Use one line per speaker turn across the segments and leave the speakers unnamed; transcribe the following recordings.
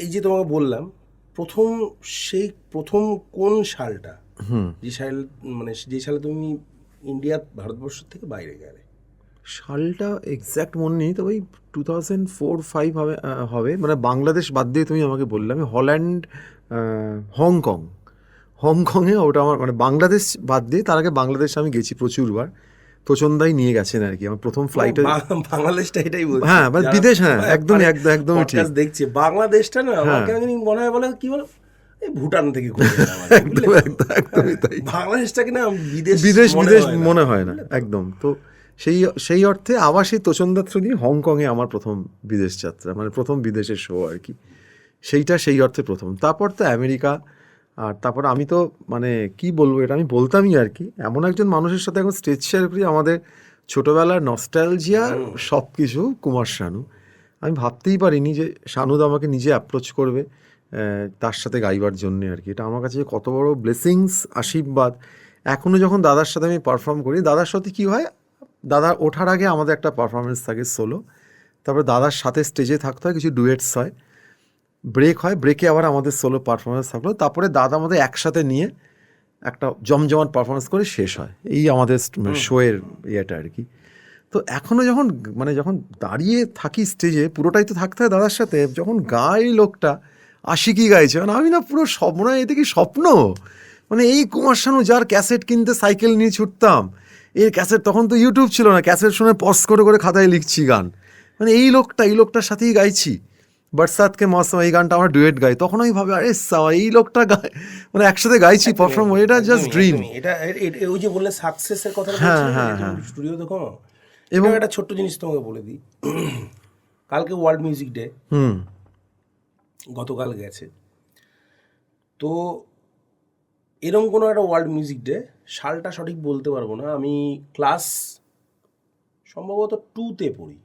এই যে তোমাকে বললাম প্রথম কোন সালটা, যে সাল মানে যে সালে তুমি ভারতবর্ষ থেকে বাইরে গেলে?
সালটা এক্স্যাক্ট মনে নেই, তবে ওই 2004-05 হবে, মানে বাংলাদেশ বাদ দিয়ে তুমি আমাকে বললে। আমি হল্যান্ড, হংকংয়ে, ওটা আমার মানে বাংলাদেশ বাদ দিয়ে, তার আগে বাংলাদেশে আমি গেছি প্রচুরবার। প্রচন্ডাই নিয়ে গেছেন আর কি আমার প্রথম ফ্লাইটে।
বাংলাদেশটা এটাই বলছি,
হ্যাঁ, মানে
যারা
বিদেশ, হ্যাঁ, একদমই একদমই ঠিক।
পডকাস্ট দেখছে, বাংলাদেশটা না আমার
হ্যাঁ,
কেন জানি মনে হয়, বলে কি বলে, এই ভুটান থেকে ঘুরে এলাম আর কি, বুঝলে
একদম
তো?
একদম একদমই তাই।
বাংলাদেশটাকে না বিদেশ
বিদেশ
মনে
বিদেশ
হয় না,
মনে হয় না
বুঝলে তো?
একদম। তো সেই সেই অর্থে আবার সেই তোচনদার থ্রু দিয়ে হংকংয়ে আমার প্রথম বিদেশ যাত্রা, মানে প্রথম বিদেশের শো আর কি। সেইটা সেই অর্থে প্রথম। তারপর তো আমেরিকা, আর তারপর আমি তো মানে কি বলবো, এটা আমি বলতামই আর কি, এমন একজন মানুষের সাথে এখন স্টেজ শেয়ার করি, আমাদের ছোটোবেলার নস্টালজিয়া সব কিছু, কুমার শানু। আমি ভাবতেই পারিনি যে শানুদা আমাকে নিজে অ্যাপ্রোচ করবে তার সাথে গাইবার জন্যে আর কি। এটা আমার কাছে কত বড় ব্লেসিংস, আশীর্বাদ। এখনও যখন দাদার সাথে আমি পারফর্ম করি, দাদার সাথে কী হয়, দাদা ওঠার আগে আমাদের একটা পারফরমেন্স থাকে সোলো, তারপরে দাদার সাথে স্টেজে থাকতে হয়, কিছু ডুয়েটস হয়, ব্রেক হয়, ব্রেকে আবার আমাদের সোলো পারফরমেন্স থাকলো, তারপরে দাদা আমাদের একসাথে নিয়ে একটা জমজমাট পারফরমেন্স করে শেষ হয়। এই আমাদের শোয়ের ইয়েটা আর কি। তো এখনও যখন মানে যখন দাঁড়িয়ে থাকি স্টেজে, পুরোটাই তো থাকতে হয় দাদার সাথে, যখন গাই লোকটা আশিকি গাইছে, মানে আমি না পুরো মনে হয় এতে কি স্বপ্ন, মানে এই কুমার শানু যার ক্যাসেট কিনতে সাইকেল নিয়ে ছুটতাম, এর ক্যাসেট, তখন তো ইউটিউব ছিল না, ক্যাসেট শুনে পজ করে করে খাতায় লিখছি গান, মানে এই লোকটার সাথেই গাইছি। বরসাতকে মৌসুম, এই গানটা আমরা ডুয়েট গাই, তখন আমি ভাবি আরে সাওয়া এই লোকটা গায়, মানে একসাথে গাইছি পারফর্ম, এটা জাস্ট ড্রিম।
এটা ওই যে বললে সাকসেসের কথাটা
হ্যাঁ,
বলছিলে না,
হ্যাঁ,
যে
হ্যাঁ।
তুমি স্টুডিও দেখো।
এবং
এবং একটা ছোট্ট জিনিস তোমাকে বলে দিই, কালকে ওয়ার্ল্ড মিউজিক ডে, গতকাল গেছে। তো এরকম কোনো একটা ওয়ার্ল্ড মিউজিক ডে, সালটা সঠিক বলতে পারবো না, আমি ক্লাস সম্ভবত 2-তে পড়ি।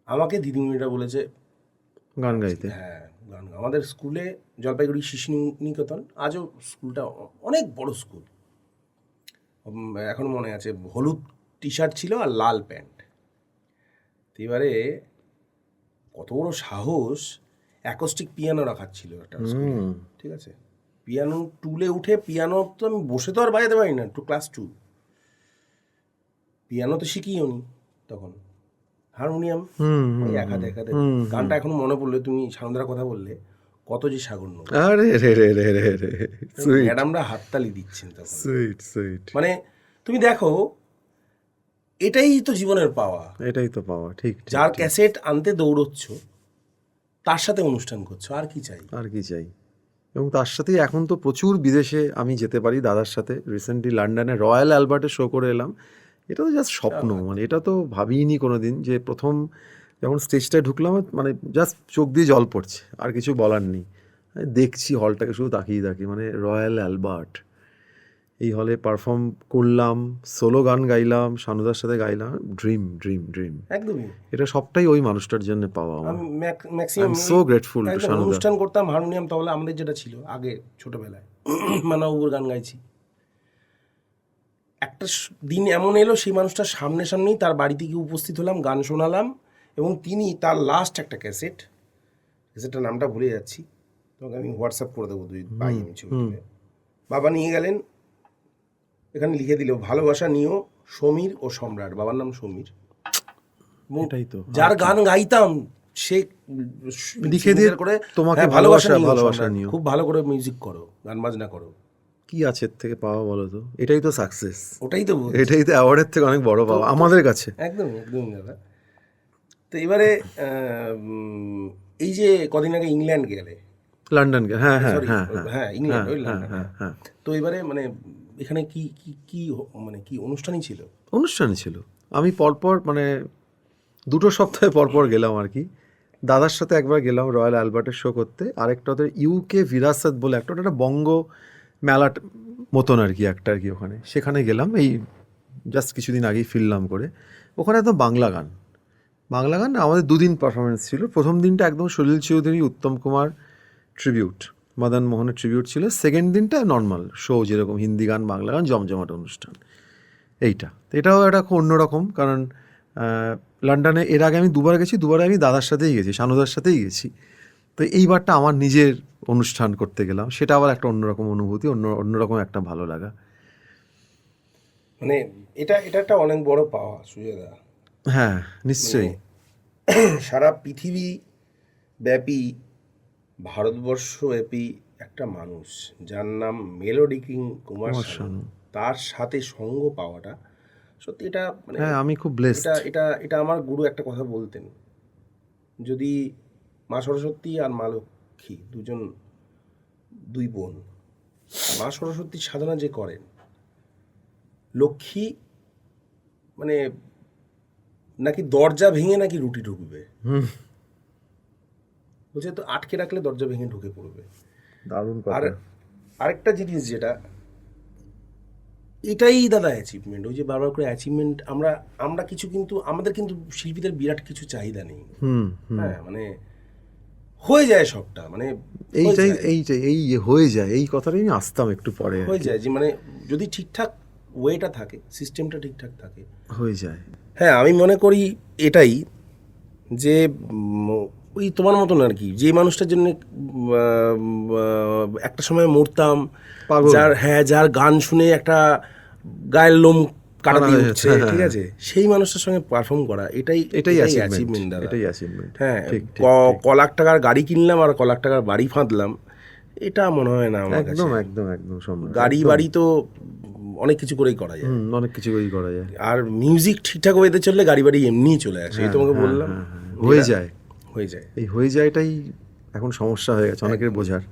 আমাকে দিদিমণিরা বলেছে
গান গাইতে।
হ্যাঁ গান আমাদের স্কুলে, জলপাইগুড়ি শিশু নিকেতন, আজও স্কুলটা অনেক বড় স্কুল। এখনো মনে আছে, হলুদ টি শার্ট ছিল আর লাল প্যান্ট। তো এবারে কত বড় সাহস, অ্যাকোস্টিক পিয়ানো রাখার ছিল একটা স্কুলে, ঠিক আছে? পিয়ানো টুলে উঠে, পিয়ানো তো আমি বসে তো আর বাজাতে পারি না, ক্লাস 2, পিয়ানো তো শিখিও নি তখন, হারমোনিয়াম ওই এক হাতে গানটা এখনো মনে পড়লে, তুমি সান্দ্রার কথা বললে, কত যে সাগর নদী,
আরে রে রে রে রে রে, সুইট
ম্যাডামরা হাততালি দিচ্ছেন তখন।
Sweet sweet.
মানে তুমি দেখো, এটাই তো জীবনের পাওয়া,
এটাই তো পাওয়া, ঠিক ঠিক
যার
ঠিক।
ক্যাসেট আনতে দৌড়চ্ছ, তার সাথে অনুষ্ঠান করছো, আর কি চাই?
আর কি চাই? এবং তার সাথেই এখন তো প্রচুর বিদেশে আমি যেতে পারি দাদার সাথে। রিসেন্টলি লন্ডনে রয়্যাল অ্যালবার্টে শো করে এলাম। এটা তো জাস্ট স্বপ্ন, মানে এটা তো ভাবিনি কোনো দিন, যে প্রথম যখন স্টেজটায় ঢুকলাম, মানে জাস্ট চোখ দিয়ে জল পড়ছে, আর কিছু বলার নেই। আমি দেখছি হলটাকে, শুধু তাকিয়ে থাকি, মানে রয়্যাল অ্যালবার্ট, এই হলে পারফর্ম করলাম, সোলো গান গাইলাম, শানুদার সাথে গাইলাম, ড্রিম ড্রিম ড্রিম।
একদমই।
এটা সবটাই ওই মানুষটার জন্য পাওয়া আমার।
আমি
I
maximum
am so grateful to শানুদা।
অনুষ্ঠান করতাম হারমোনিয়াম তবলা, আমাদের যেটা ছিল আগে ছোটবেলায়, মানবুর গান গাইছি। একটা দিন এমন এলো, সেই মানুষটার সামনেই তার বাড়িতে গিয়ে উপস্থিত হলাম, গান শোনালাম, এবং তিনি তার লাস্ট একটা ক্যাসেটটার নামটা ভুলে যাচ্ছি, তোমাকে আমি হোয়াটসঅ্যাপ করে দেবো, দুই পাই আমি ছবি তুলে। বাবা নিয়ে গেলেন, এখানে লিখে দিল, ভালোবাসা নিও সমীর ও সম্রাট, বাবার নাম সমীর।
এটাই তো,
যার গান গাইতাম সে
লিখে দিয়ে
করে,
তোমাকে
হ্যাঁ,
ভালোবাসা
সম্রাট,
নিও।
খুব ভালো করে মিউজিক করো, গান বাজনা করো।
কি আছে এর থেকে পাওয়া বলো তো? এটাই তো সাকসেস,
ওটাই তো বলছি।
এটাই তো অ্যাওয়ার্ডের থেকে অনেক বড় পাওয়া আমাদের কাছে।
একদমই দাদা। তো এবারে এই যে কদিন আগে ইংল্যান্ড গেলে,
লন্ডন গে, হ্যাঁ হ্যাঁ
সরি,
হ্যাঁ হ্যাঁ
হ্যাঁ ইংল্যান্ড, ওই
হ্যাঁ
লন্ডন,
হ্যাঁ
হ্যাঁ।
হ্যাঁ।
তো এবারে মানে এখানে কি কি কি মানে কি অনুষ্ঠানই ছিল?
অনুষ্ঠান ছিল। আমি পরপর মানে 2 সপ্তাহে পরপর গেলাম আর কি। দাদার সাথে একবার গেলাম রয়্যাল অ্যালবার্টের শো করতে, আরেকটা ওদের ইউকে ভিরাসত বলে একটা বঙ্গ মেলা মতন আর কি, একটা আর কি, ওখানে সেখানে গেলাম, এই জাস্ট কিছুদিন আগেই ফিরলাম করে। ওখানে একদম বাংলা গান আমাদের 2 দিন পারফরমেন্স ছিল। প্রথম দিনটা একদম সলিল চৌধুরী, উত্তম কুমার ট্রিবিউট, মদন মোহনের ট্রিবিউট ছিল। সেকেন্ড দিনটা নর্মাল শো, যেরকম হিন্দি গান, বাংলা গান, জমজমাট অনুষ্ঠান। এটাও একটা খুব অন্যরকম, কারণ লন্ডনে এর আগে আমি দুবার গেছি, দুবারে আমি দাদার সাথেই গেছি, শানুদার সাথেই গেছি। তো এইবারটা আমার নিজের অনুষ্ঠান করতে গেলাম, সেটা আবার একটা অন্যরকম অনুভূতি, অন্যরকম একটা ভালো লাগা।
মানে এটা এটা একটা অনেক বড় পাওয়া সুজয়দা।
হ্যাঁ, নিশ্চয়ই।
সারা পৃথিবী ব্যাপী, ভারতবর্ষব্যাপী একটা মানুষ যার নাম মেলোডি কিং কুমার
কুমার
শানু,
শানু।
তার সাথে সঙ্গ পাওয়াটা সত্যি এটা মানে
হ্যাঁ, আমি খুব ব্লেসড।
এটা এটা এটা আমার গুরু একটা কথা বলতেন, যদি মা সরস্বতী আর মা লক্ষ্মী দুই বোন, মা সরস্বতীর সাধনা যে করেন, লক্ষ্মী মানে নাকি দরজা ভেঙে নাকি রুটি ঢুকবে, বলছে তো আটকে রাখলে দরজা ভেঙে ঢুকে পড়বে।
দারুণ
আর
কথা।
আরেকটা জিনিস যেটা, এটাই দাদা অ্যাচিভমেন্ট, ওই যে বারবার করে অ্যাচিভমেন্ট, আমরা কিছু, কিন্তু আমাদের কিন্তু শিল্পীদের বিরাট কিছু চাহিদা নেই। হ্যাঁ, মানে হয়ে যায় সবটা, মানে
এই হয়ে যায়, এই কথাটাই আমি আসতাম একটু পরে।
হয়ে যায় যে মানে যদি ঠিকঠাক ওয়েটা থাকে, সিস্টেমটা ঠিকঠাক থাকে,
হয়ে যায়।
হ্যাঁ আমি মনে করি এটাই যে ওই তোমার মতন আর কি, যে মানুষটার জন্য একটা সময় মরতাম,
পাগল।
যার গান শুনে একটা গায়ের লোম কাটা দিয়ে
হয়ে
উঠছে,
যাচ্ছে,
ঠিক আছে, সেই মানুষটার সঙ্গে পারফর্ম করা, এটাই অ্যাচিভমেন্ট দাদা।
এটাই অ্যাচিভমেন্ট।
হ্যাঁ,
ঠিক,
ক লাখ টাকার গাড়ি কিনলাম আর ক লাখ টাকার বাড়ি ফাঁদলাম, এটা মনে হয় না আমার কাছে।
একদম একদম একদম সম্ভব।
গাড়ি বাড়ি তো অনেক কিছু করেই করা যায়,
অনেক কিছু করা যায়।
আর মিউজিক ঠিকঠাক ওয়েতে চললে গাড়ি বাড়ি এমনিই চলে আসে, এই তোমাকে বললাম।
হয়ে যায়।
হয়ে যায়।
এই হয়ে যায়টাই এখন সমস্যা হয়ে গেছে অনেকের বোঝার।